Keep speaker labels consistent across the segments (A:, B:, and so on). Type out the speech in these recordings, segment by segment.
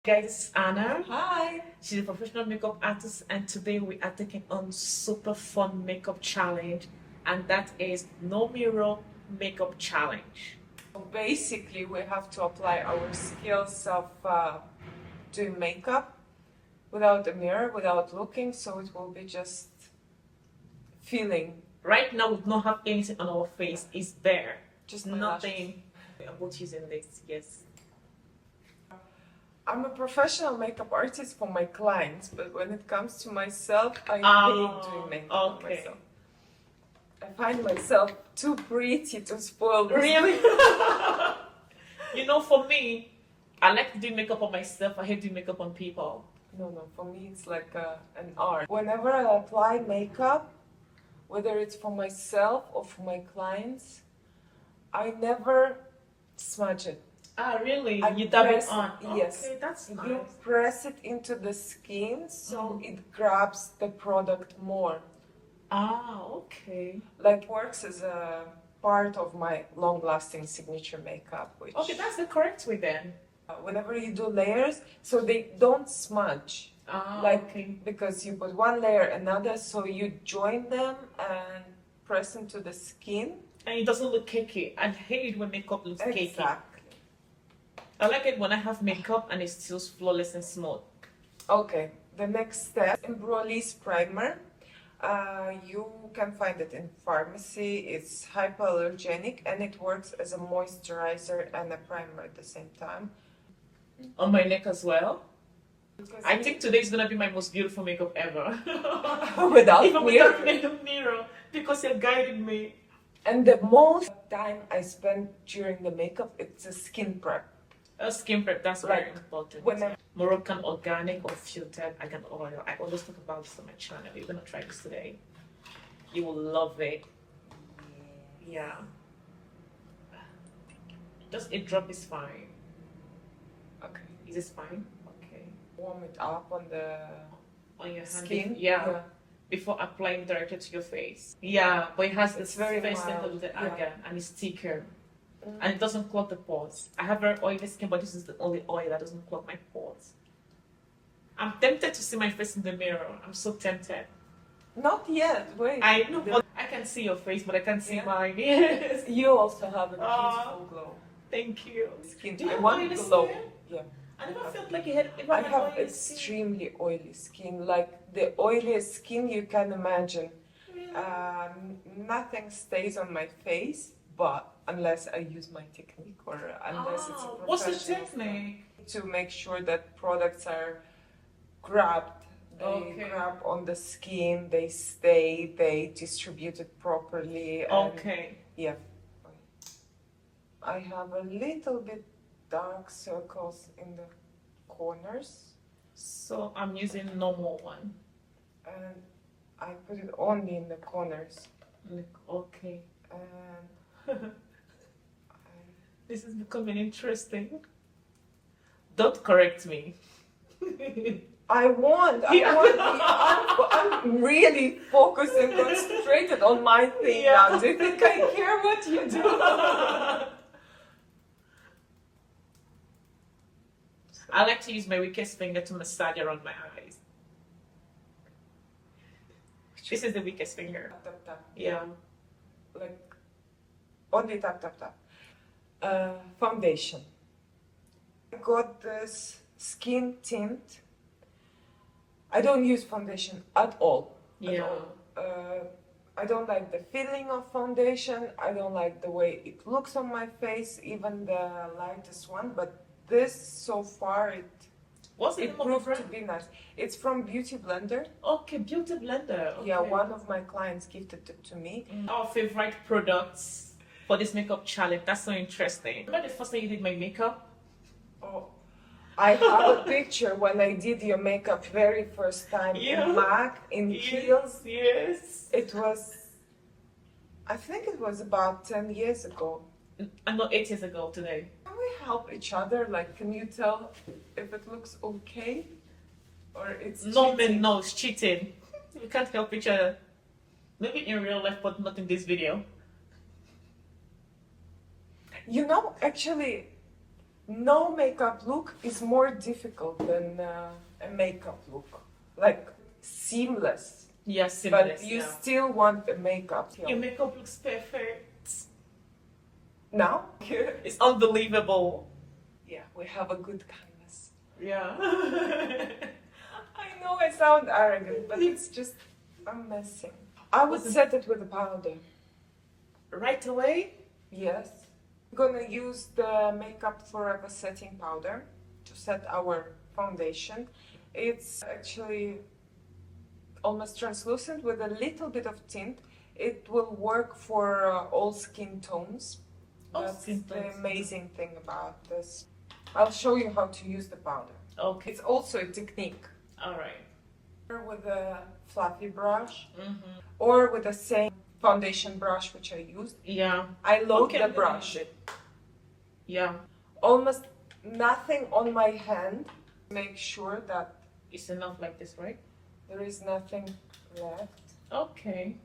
A: Guys, this is Anna.
B: Hi.
A: She's a professional makeup artist, and today we are taking on super fun makeup challenge, and that is no mirror makeup challenge.
B: Basically, we have to apply our skills of doing makeup without a mirror, without looking, so it will be just feeling.
A: Right now, we don't have anything on our face. It's bare.
B: Just
A: nothing. I'm both using this. Yes.
B: I'm a professional makeup artist for my clients, but when it comes to myself, I hate doing makeup on myself. I find myself too pretty to spoil this.
A: Really? For me, I like to do makeup on myself. I hate doing makeup on people.
B: No, for me it's like an art. Whenever I apply makeup, whether it's for myself or for my clients, I never smudge it.
A: Ah, really?
B: I
A: You dab it
B: press
A: on?
B: Yes.
A: Okay, that's nice.
B: You press it into the skin so it grabs the product more.
A: Ah, okay.
B: Like works as a part of my long-lasting signature makeup. Which,
A: Okay, that's the correct way then.
B: whenever you do layers, so they don't smudge.
A: Ah,
B: Like
A: okay.
B: because you put one layer another, so you join them and press into the skin.
A: And it doesn't look cakey. I hate it when makeup looks cakey.
B: Exactly.
A: I like it when I have makeup and it's still flawless and smooth.
B: Okay, the next step, Embrolis primer. You can find it in pharmacy. It's hypoallergenic and it works as a moisturizer and a primer at the same time.
A: On my neck as well.
B: Because
A: I think today is gonna be my most beautiful makeup ever.
B: without
A: Even
B: mirror.
A: without mirror, because you're guiding me.
B: And the most time I spend during the makeup, it's a skin prep.
A: Skin prep, that's very important.
B: Whenever
A: Moroccan organic or filtered argan oil. I always talk about this on my channel. You're gonna try this today. You will love it. Yeah. Just a drop is fine.
B: Okay.
A: Is this fine? Okay.
B: Warm it up on
A: On your hand.
B: skin.
A: Yeah. Before applying directly to your face. Yeah, but it has
B: It's
A: this
B: very
A: first thing
B: mild.
A: of the argan and it's thicker.
B: Mm.
A: And it doesn't clog the pores. I have very oily skin, but this is the only oil that doesn't clog my pores. I'm tempted to see my face in the mirror. I'm so tempted.
B: Not yet. Wait.
A: I know, but I can see your face, but I can't see mine. Yes.
B: You also have a beautiful glow.
A: Thank you.
B: Skin.
A: Do you
B: I
A: have
B: want
A: oily
B: glow.
A: skin?
B: Yeah.
A: I never felt like you had.
B: I have extremely oily skin, like the oiliest skin you can imagine.
A: Really?
B: Nothing stays on my face, but unless I use my technique or unless it's a professional.
A: What's the technique?
B: To make sure that products are grabbed. They
A: Okay.
B: grab on the skin, they stay, they distribute it properly. And
A: Okay.
B: yeah. I have a little bit dark circles in the corners.
A: So I'm using normal one.
B: And I put it only in the corners.
A: Like, okay.
B: And
A: This is becoming interesting. Don't correct me.
B: I want. I'm really focused and concentrated on my thing now. Do you think I care what you do?
A: I like to use my weakest finger to massage around my eyes. This is the weakest finger.
B: Tap, tap.
A: Yeah.
B: Like only tap, tap, tap. Foundation. I got this skin tint. I don't use foundation at all. At
A: Yeah.
B: all. I don't like the feeling of foundation. I don't like the way it looks on my face, even the lightest one. But this, so far, it
A: What's the name of the
B: proved to
A: brand?
B: be nice. It's from Beauty Blender.
A: Okay, Beauty Blender. Okay.
B: Yeah, one of my clients gifted it to me.
A: Our favorite products for this makeup challenge. That's so interesting. Remember the first time you did my makeup?
B: Oh, I have a picture when I did your makeup very first time in MAC, in heels.
A: Yes.
B: It was, I think it was about 10 years ago.
A: I know 8 years ago today.
B: Can we help each other? Like, can you tell if it looks okay? Or it's
A: No,
B: cheating?
A: man, no, it's cheating. We can't help each other. Maybe in real life, but not in this video.
B: You know, actually, No makeup look is more difficult than a makeup look. Like seamless.
A: Yes,
B: But
A: seamless,
B: you
A: yeah.
B: still want the makeup.
A: Your makeup looks perfect.
B: Now?
A: It's unbelievable.
B: Yeah, we have a good canvas.
A: Yeah.
B: I know I sound arrogant, but it's just amazing. I would set it with a powder.
A: Right away?
B: Yes. We're gonna use the Makeup Forever setting powder to set our foundation. It's actually almost translucent with a little bit of tint. It will work for all skin tones.
A: All
B: That's
A: skin
B: the
A: tones.
B: amazing thing about this. I'll show you how to use the powder.
A: Okay.
B: It's also a technique.
A: All right.
B: With a fluffy brush or with the same foundation brush which I used.
A: Yeah.
B: I load
A: Okay,
B: the brush.
A: Yeah.
B: Almost nothing on my hand. Make sure that
A: It's enough like this, right?
B: there is nothing left.
A: Okay.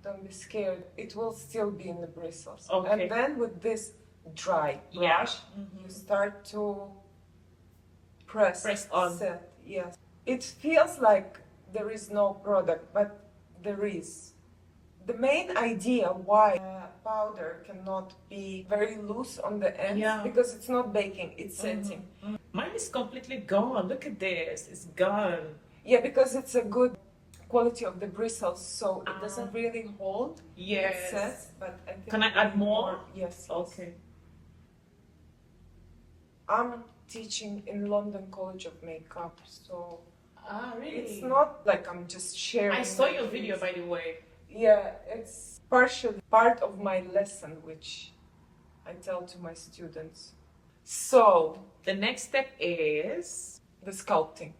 B: Don't be scared. It will still be in the bristles.
A: Okay.
B: And then with this dry brush, you start to press
A: on.
B: Set. Yes. It feels like there is no product, but there is. The main idea why powder cannot be very loose on the ends because it's not baking, it's setting.
A: Mine is completely gone. Look at this. It's gone.
B: Yeah, because it's a good quality of the bristles, so it doesn't really hold.
A: Yes.
B: It sets, but I think
A: Can I add more?
B: Yes.
A: Okay.
B: I'm teaching in London College of Makeup, so
A: Really?
B: it's not like I'm just sharing.
A: I saw
B: my
A: your video,
B: things.
A: by the way.
B: Yeah, it's partially part of my lesson, which I tell to my students. So,
A: The next step is...
B: the sculpting.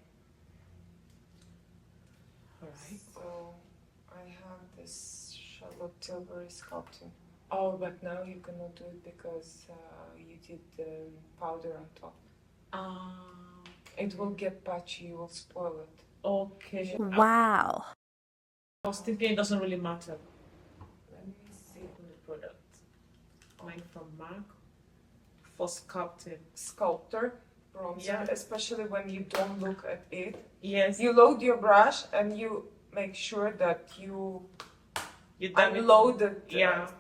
A: Alright.
B: So, I have this Charlotte Tilbury sculpting. Oh, but now you cannot do it because you did the powder on top. It will get patchy, you will spoil it.
A: Okay.
C: Wow.
A: I was thinking it doesn't really matter.
B: Let me see.
A: The product. Mine from MAC for sculpting.
B: Sculptor, bronzer,
A: Yeah.
B: especially when you don't look at it.
A: Yes.
B: You load your brush and you make sure that you unload it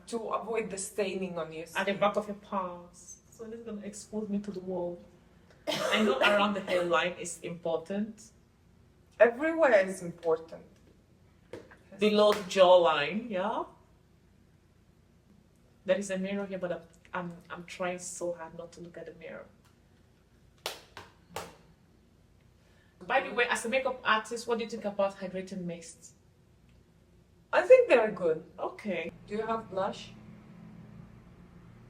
B: to avoid the staining on your skin.
A: At the back of your palms. So this is going to expose me to the wall. I know around the hairline is important.
B: Everywhere is important.
A: Below the jawline, yeah. There is a mirror here, but I'm trying so hard not to look at the mirror. By the way, as a makeup artist, what do you think about hydrating mists?
B: I think they're good.
A: Okay.
B: Do you have blush?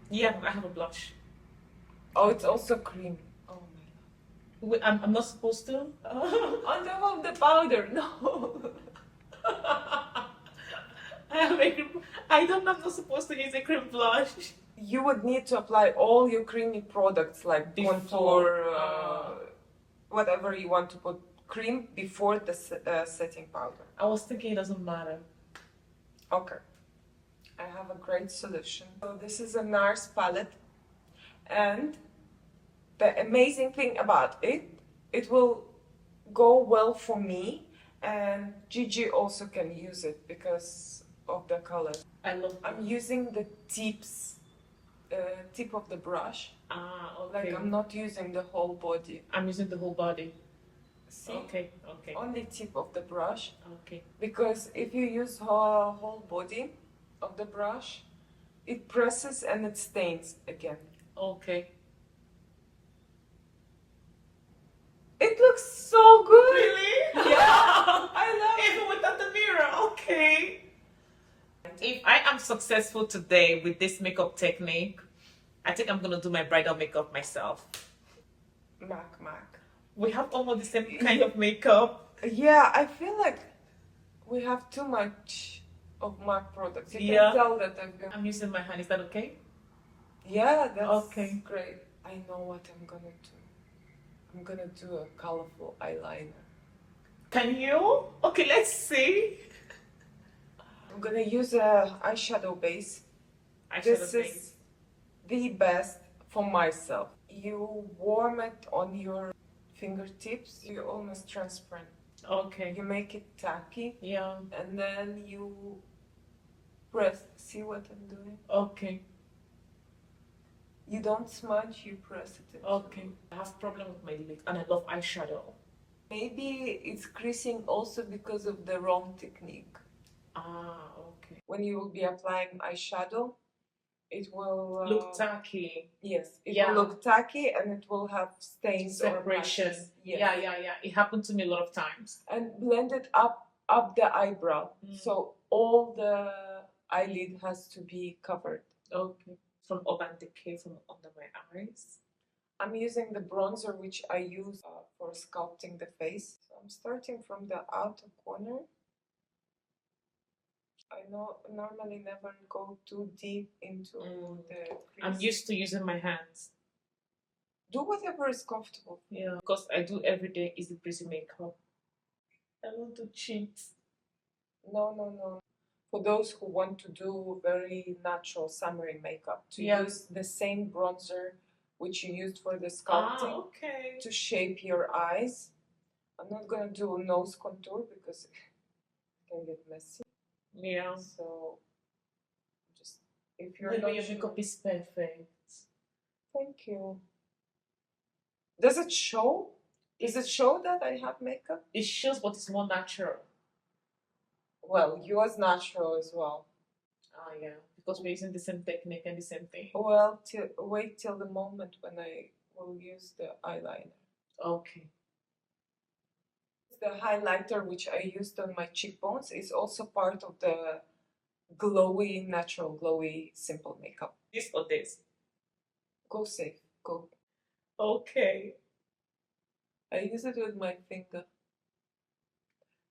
A: Yeah, I have a blush.
B: Oh, it's also cream. Oh my
A: Wait, I'm not supposed to?
B: god. On top of the powder, no.
A: I'm not supposed to use a cream blush.
B: You would need to apply all your creamy products like
A: Before,
B: contour, whatever you want to put cream before the setting powder.
A: I was thinking it doesn't matter.
B: Okay. I have a great solution. So this is a NARS palette, and the amazing thing about it, it will go well for me, and Gigi also can use it because of the color.
A: I love
B: I'm using the tip of the brush.
A: Okay.
B: Like I'm not using the whole body.
A: I'm using the whole body.
B: See?
A: Okay.
B: Only tip of the brush.
A: Okay.
B: Because if you use whole body of the brush, it presses and it stains again.
A: Okay.
B: It looks so good.
A: Really?
B: Yeah, I love it.
A: Even without the mirror. Okay. If I am successful today with this makeup technique, I think I'm gonna do my bridal makeup myself.
B: Mac.
A: We have almost the same kind of makeup.
B: Yeah, I feel like we have too much of MAC products. You
A: Yeah.
B: can tell that
A: I'm using my hand. Is that okay?
B: Yeah, that's
A: Okay.
B: great. I know what I'm gonna do. I'm gonna do a colorful eyeliner.
A: Can you? Okay, let's see.
B: I'm gonna use a eyeshadow base. This is the best for myself. You warm it on your fingertips. You're almost transparent.
A: Okay.
B: You make it tacky.
A: Yeah.
B: And then you press. See what I'm doing?
A: Okay.
B: You don't smudge, you press it.
A: Okay. I have problem with my lips and I love eyeshadow.
B: Maybe it's creasing also because of the wrong technique.
A: Ah, okay.
B: When you will be applying eyeshadow, it will
A: Look tacky.
B: Yes, it
A: Yeah.
B: will look tacky and it will have stains or
A: Separation.
B: patches. Yes.
A: Yeah. It happened to me a lot of times.
B: And blend it up the eyebrow. So all the eyelid has to be covered.
A: Okay. From Urban Decay from under my eyes.
B: I'm using the bronzer which I use for sculpting the face. So I'm starting from the outer corner. I normally never go too deep into the crease.
A: I'm used to using my hands.
B: Do whatever is comfortable.
A: Yeah. Because I do every day easy breezy makeup. I want to cheat.
B: No. For those who want to do very natural summery makeup, to use the same bronzer which you used for the sculpting to shape your eyes. I'm not gonna do a nose contour because it can get messy.
A: Yeah.
B: So just if you're
A: Maybe
B: not
A: your
B: sure.
A: makeup is perfect.
B: Thank you. Does it show? Does it show that I have makeup?
A: It shows, but it's more natural.
B: Well, yours natural as well.
A: Ah, yeah, because we're using the same technique and the same thing.
B: Well, wait till the moment when I will use the eyeliner.
A: Okay.
B: The highlighter which I used on my cheekbones is also part of the glowy, natural, glowy, simple makeup.
A: This or this?
B: Go safe. Go.
A: Okay.
B: I use it with my finger.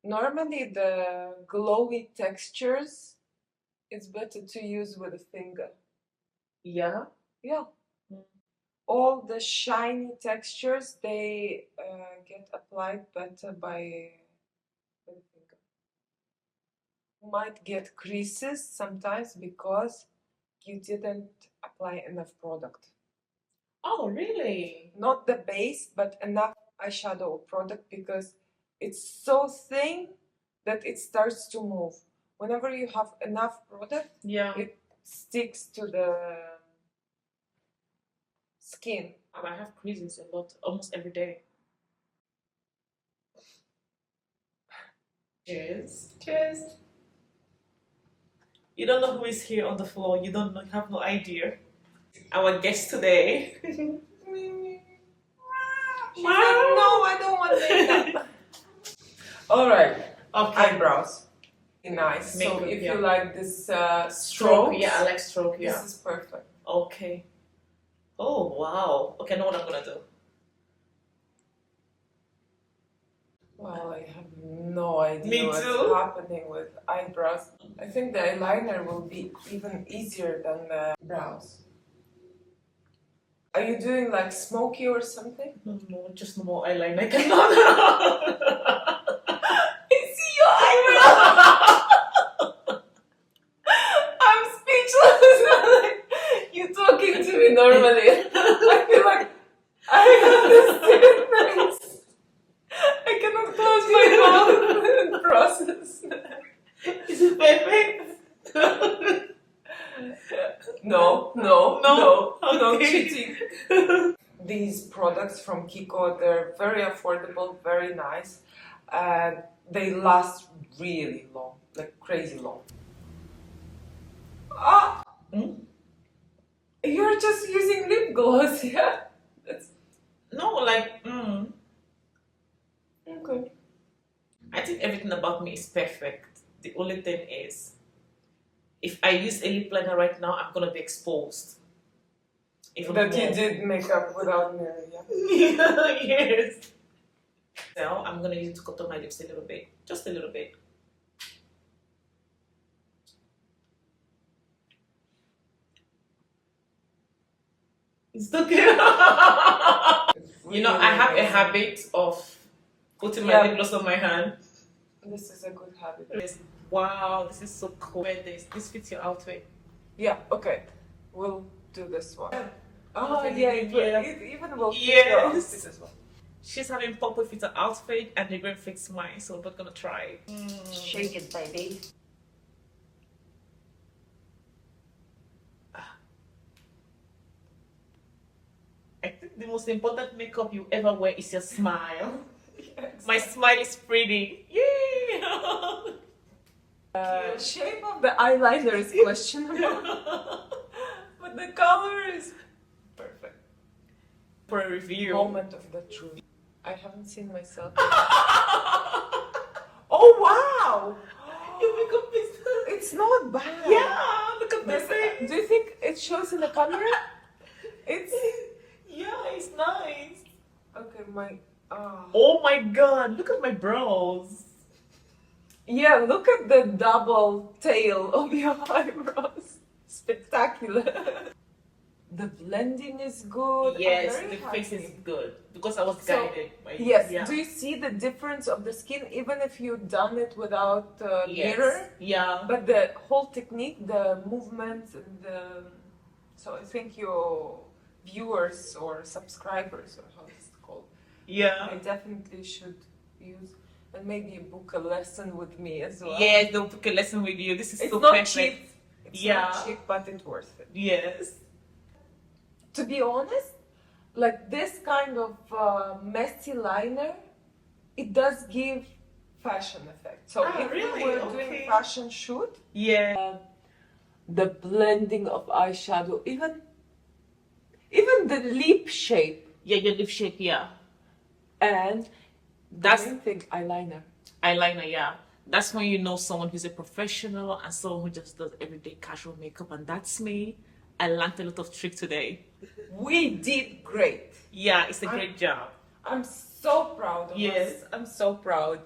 B: Normally, the glowy textures, it's better to use with a finger.
A: Yeah?
B: Yeah. All the shiny textures, they get applied better by the finger. You might get creases sometimes because you didn't apply enough product.
A: Oh, really?
B: Not the base, but enough eyeshadow product because it's so thin that it starts to move. Whenever you have enough product, it sticks to the skin.
A: I have creases a lot, almost every day. Cheers. Cheers. You don't know who is here on the floor. You don't know, you have no idea. Our guest today.
B: She said, no, I don't want makeup. Alright.
A: Okay.
B: Eyebrows. Nice.
A: Makeup,
B: so if you like this stroke,
A: stroke, I like stroke,
B: this is perfect.
A: Okay. Oh, wow. Okay, I know what I'm gonna do.
B: Well, I have no idea
A: Me
B: what's
A: too.
B: happening with eyebrows. I think the eyeliner will be even easier than the brows. Are you doing like smoky or something?
A: No, just no more eyeliner. I cannot.
B: I see your eyebrows! I'm speechless. You talking to me normally. I feel like I have this stiffness. I cannot close my mouth and process.
A: Is it perfect?
B: No
A: Okay.
B: cheating. These products from Kiko, they're very affordable, very nice, and they last really long, like crazy long. Ah! You're just using lip gloss, yeah?
A: No, like,
B: Okay.
A: I think everything about me is perfect. The only thing is, if I use a lip liner right now, I'm gonna be exposed. Even
B: That
A: more.
B: you did makeup without mirror, yeah?
A: Yes. Now I'm gonna use it to contour my lips a little bit, just a little bit. It's okay. You know, I have a habit of putting my lip gloss on my hand.
B: This is a good habit.
A: Wow, this is so cool. This fits your outfit.
B: Yeah, okay. We'll do this one. Oh
A: Really
B: yeah,
A: good, yeah.
B: it even will fit
A: Yes.
B: your outfit as well.
A: She's having purple fit her outfit and the green fits mine, so we're gonna try it.
B: Shake it, baby.
A: I think the most important makeup you ever wear is your smile.
B: Yes.
A: My smile is pretty. Yay!
B: The shape of the eyeliner is questionable, but the color is perfect.
A: For a review.
B: Moment of the truth. I haven't seen myself. Oh wow!
A: Your makeup is.
B: It's not bad.
A: Yeah, look at this
B: Do
A: thing.
B: you think it shows in the camera? It's
A: Yeah, it's nice.
B: okay. My
A: Oh my god, look at my brows.
B: yeah. Look at the double tail of your eyebrows. Spectacular. The blending is good. I'm
A: Yes,
B: very
A: the face is
B: happy.
A: good because I was
B: So,
A: guided by you.
B: Yes.
A: Yeah.
B: Do you see the difference of the skin, even if you've done it without
A: Yes.
B: mirror?
A: Yeah.
B: But the whole technique, the movements, and the so I think your viewers or subscribers or how it's called,
A: Yeah.
B: I definitely should use and maybe book a lesson with me as well.
A: Yeah, they'll book a lesson with you. This is
B: It's
A: so
B: not
A: perfect.
B: cheap. It's
A: Yeah.
B: not cheap, but it's worth it.
A: Yes.
B: To be honest, like this kind of messy liner, it does give fashion effect. So if
A: really?
B: we were
A: Okay.
B: doing fashion shoot,
A: Yeah.
B: the blending of eyeshadow, even the lip shape,
A: Yeah, your lip shape, yeah.
B: and
A: That's
B: the main thing, eyeliner.
A: eyeliner, yeah. That's when you know someone who's a professional and someone who just does everyday casual makeup, and that's me. I learned a lot of tricks today.
B: We did great.
A: Yeah, it's a great job.
B: I'm so proud of us.
A: Yes.
B: I'm so proud.